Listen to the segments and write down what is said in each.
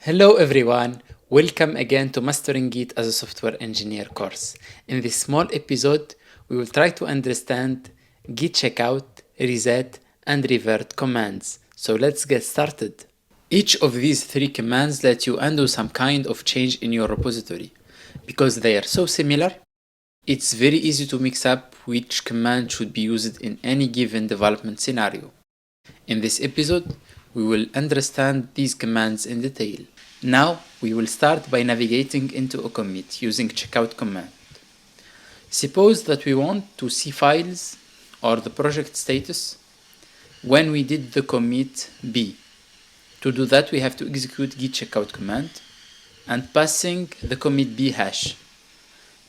Hello everyone, welcome again to Mastering Git as a Software Engineer course. In this small episode, we will try to understand Git checkout, reset, and revert commands. So let's get started. Each of these three commands let you undo some kind of change in your repository. Because they are so similar, it's very easy to mix up which command should be used in any given development scenario. In this episode, we will understand these commands in detail. Now, we will start by navigating into a commit using checkout command. Suppose that we want to see files or the project status when we did the commit B. To do that, we have to execute git checkout command and passing the commit B hash.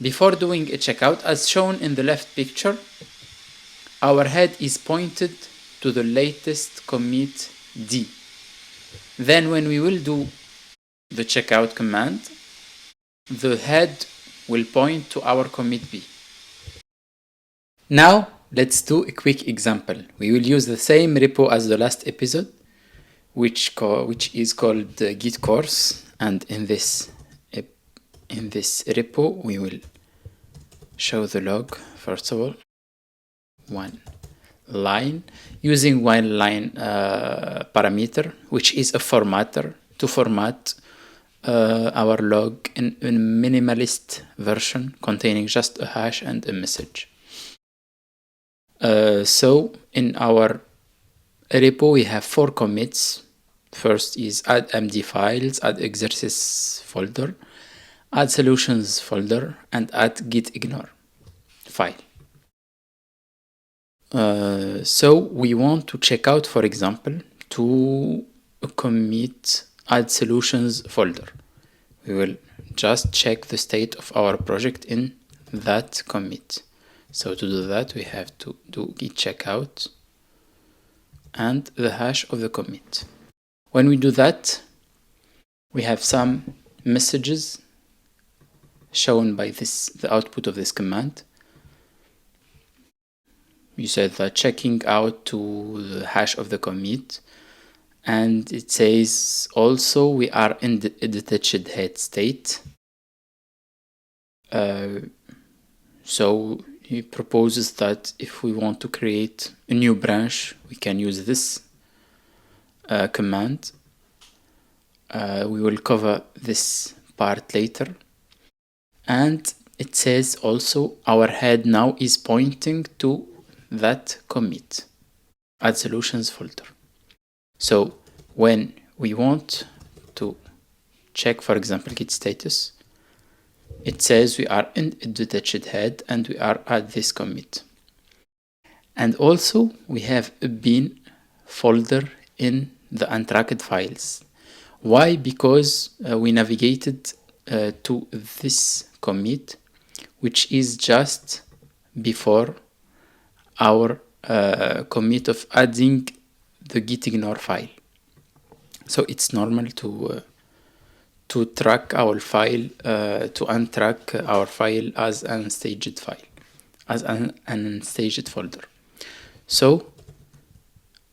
Before doing a checkout, as shown in the left picture, our head is pointed to the latest commit D. Then when we will do the checkout command, the head will point to our commit B. Now let's do a quick example. We will use the same repo as the last episode, which is called Git course, and in this repo we will show the log first of all. One line using one line parameter, which is a formatter to format our log in a minimalist version containing just a hash and a message. So in our repo we have 4 commits. First is add MD files, add exercise folder, add solutions folder, and add git ignore file. So we want to check out, for example, to commit add solutions folder. We will just check the state of our project in that commit. So to do that, we have to do git checkout and the hash of the commit. When we do that, we have some messages shown by the output of this command. You said that checking out to the hash of the commit, and it says also we are in the detached head state. So he proposes that if we want to create a new branch, we can use this command. We will cover this part later. And it says also our head now is pointing to that commit, add solutions folder. So when we want to check, for example, git status, it says we are in a detached head and we are at this commit. And also we have a bin folder in the untracked files. Why? Because we navigated to this commit, which is just before our commit of adding the git ignore file. So it's normal to track our file, to untrack our file as an unstaged file, as an unstaged folder. So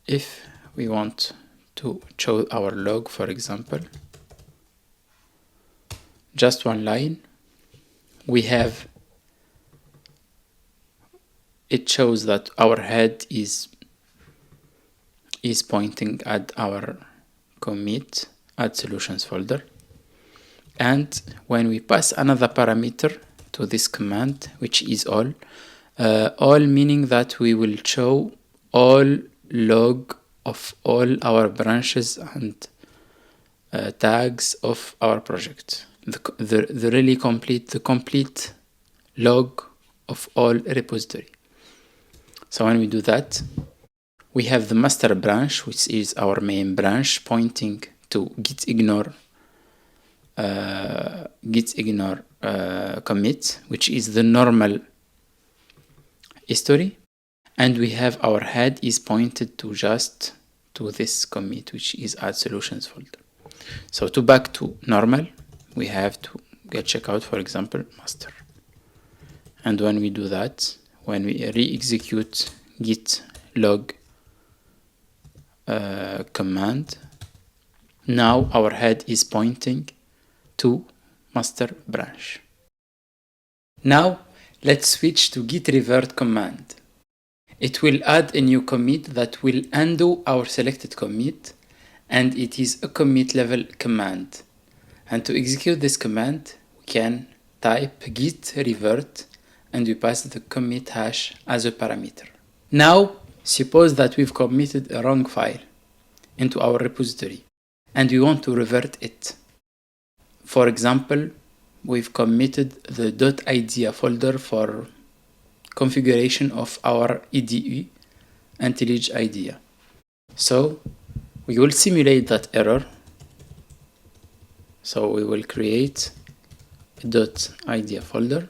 if we want to show our log, for example, just one line, we have, it shows that our head is pointing at our commit add solutions folder. And when we pass another parameter to this command, which is all meaning that we will show all log of all our branches and tags of our project, the complete log of all repository. So when we do that, we have the master branch, which is our main branch, pointing to git ignore commit, which is the normal history, and we have our head is pointed to just to this commit, which is add solutions folder. So to back to normal, we have to get checkout, for example, master. And when we do that, when we re-execute git log command, Now our head is pointing to master branch. Now let's switch to git revert command. It will add a new commit that will undo our selected commit, and it is a commit level command. And to execute this command, we can type git revert and we pass the commit hash as a parameter. Now, suppose that we've committed a wrong file into our repository and we want to revert it. For example, we've committed the .idea folder for configuration of our IDE IntelliJ IDEA. So we will simulate that error. So we will create a .idea folder,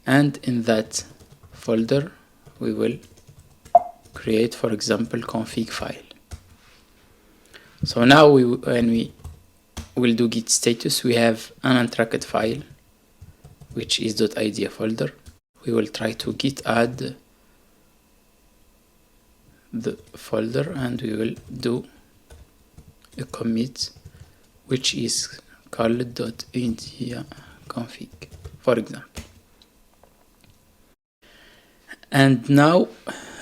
and in that folder we will create, for example, config file. So now when we will do git status, we have an untracked file which is .idea folder. We will try to git add the folder and we will do a commit which is called .idea config, for example. And now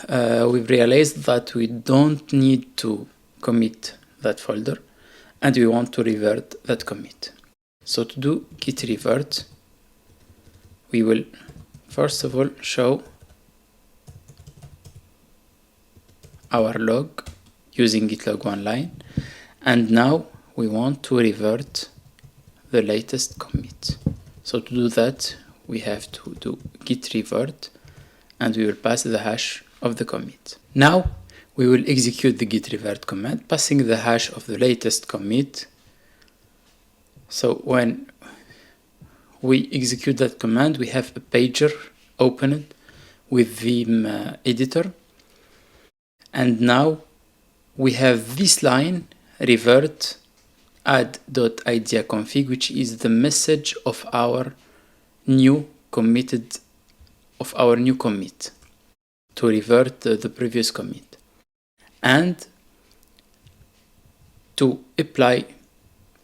we've realized that we don't need to commit that folder and we want to revert that commit. So to do git revert, we will first of all show our log using git log one line, and now we want to revert the latest commit. So to do that, we have to do git revert and we will pass the hash of the commit. Now we will execute the git revert command, passing the hash of the latest commit. So when we execute that command, we have a pager opened with Vim editor, and now we have this line revert add.idea config, which is the message of our new commit to revert the previous commit. And to apply,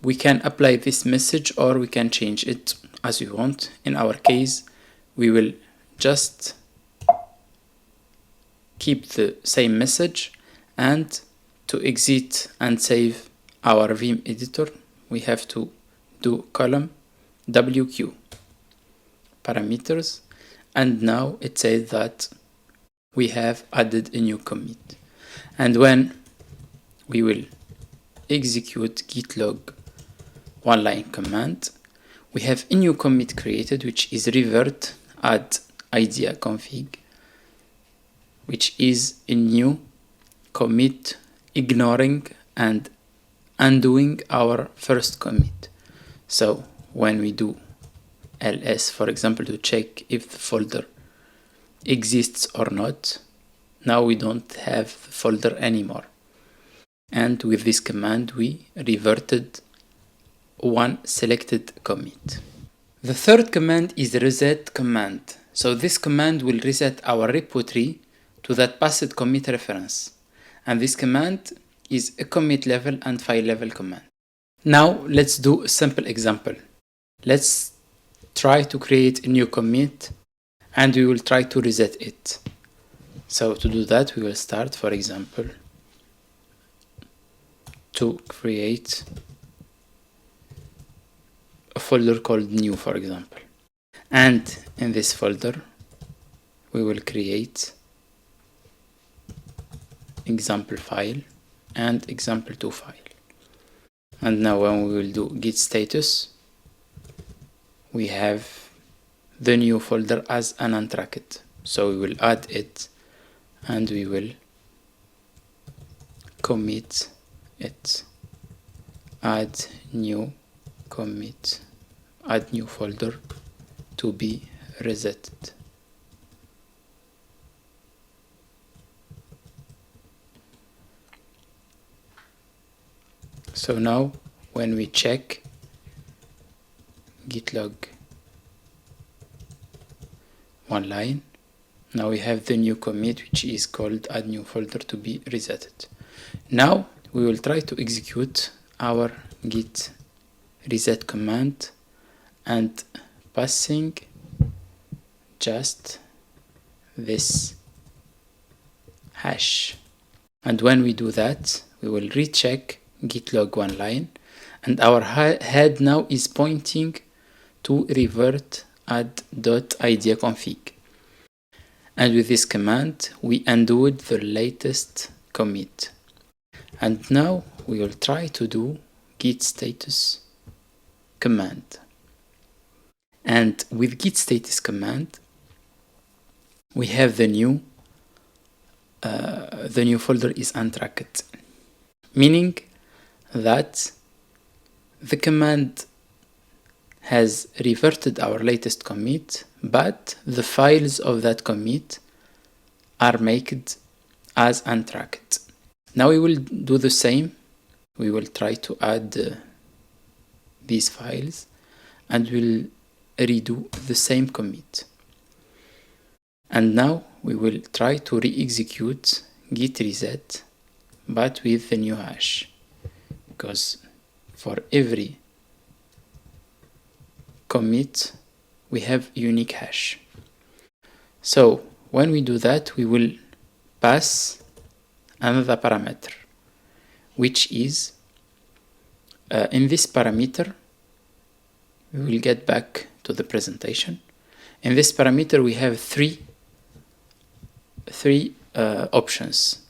we can apply this message or we can change it as we want. In our case, we will just keep the same message, and to exit and save our Vim editor, we have to do column WQ parameters, and now it says that we have added a new commit. And when we will execute git log one line command, we have a new commit created, which is revert add idea config, which is a new commit ignoring and undoing our first commit. So when we do ls, for example, to check if the folder exists or not, now we don't have the folder anymore. And with this command, we reverted one selected commit. The third command is the reset command. So this command will reset our repo tree to that past commit reference. And this command is a commit level and file level command. Now let's do a simple example. Let's try to create a new commit and we will try to reset it. So to do that, we will start, for example, to create a folder called new, for example. And in this folder, we will create example file and example2 file. And now when we will do git status, we have the new folder as an untracked. So we will add it and we will commit it, add new commit, add new folder to be resetted. So now when we check git log one line, now we have the new commit, which is called add new folder to be resetted. Now we will try to execute our git reset command and passing just this hash. And when we do that, we will recheck git log one line, and our head now is pointing to revert add.ideaconfig. And with this command, we undoed the latest commit. And now we will try to do git status command. And with git status command, we have the new folder is untracked, meaning that the command has reverted our latest commit, but the files of that commit are made as untracked. Now we will do the same. We will try to add these files and we'll redo the same commit. And now we will try to re-execute git reset, but with the new hash, because for every commit we have unique hash. So when we do that, we will pass another parameter, which is in this parameter, we will get back to the presentation. In this parameter we have three options.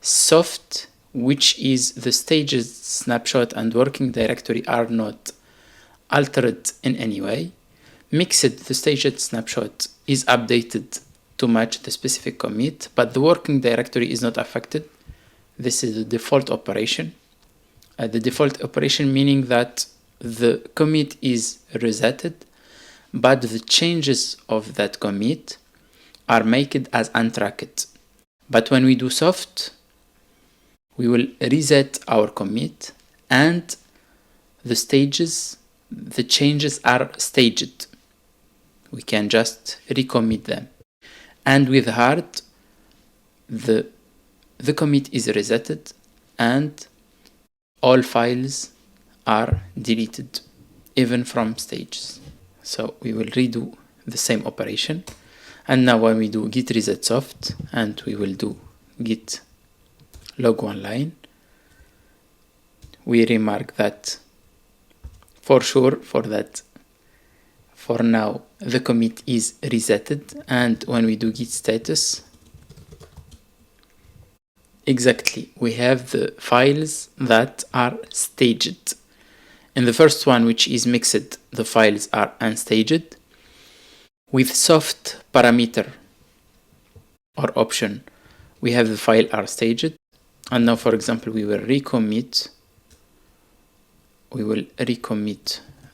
Soft, which is the stages snapshot and working directory are not altered in any way. Mixed, the staged snapshot is updated to match the specific commit, but the working directory is not affected. This is the default operation. The default operation meaning that the commit is resetted, but the changes of that commit are made as untracked. But when we do soft, we will reset our commit and the changes are staged. We can just recommit them. And with hard, the commit is resetted and all files are deleted, even from stages. So we will redo the same operation. And now when we do git reset soft and we will do git log one line, we remark that for sure, for now, the commit is resetted. And when we do git status, exactly, we have the files that are staged. In the first one, which is mixed, the files are unstaged. With soft parameter or option, we have the file are staged. And now, for example, we will recommit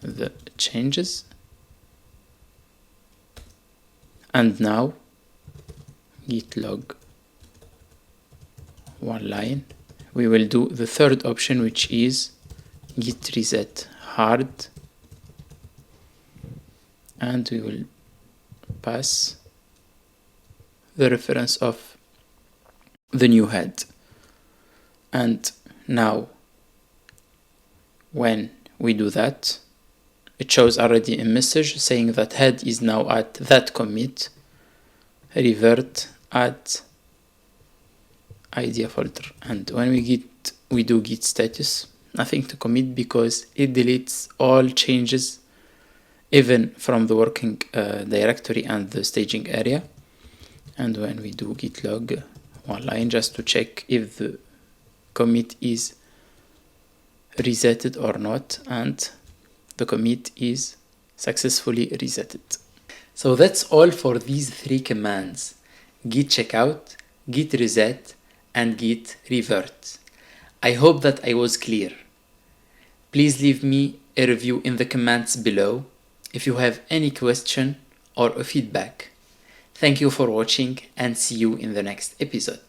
the changes. And now git log one line, we will do the third option, which is git reset hard, and we will pass the reference of the new head. And now when we do that, it shows already a message saying that head is now at that commit, revert add idea folder. And when we do git status, nothing to commit because it deletes all changes, even from the working directory and the staging area. And when we do git log one line, just to check if the commit is resetted or not, and the commit is successfully resetted. So that's all for these three commands: git checkout, git reset, and git revert. I hope that I was clear. Please leave me a review in the comments below if you have any question or a feedback. Thank you for watching and see you in the next episode.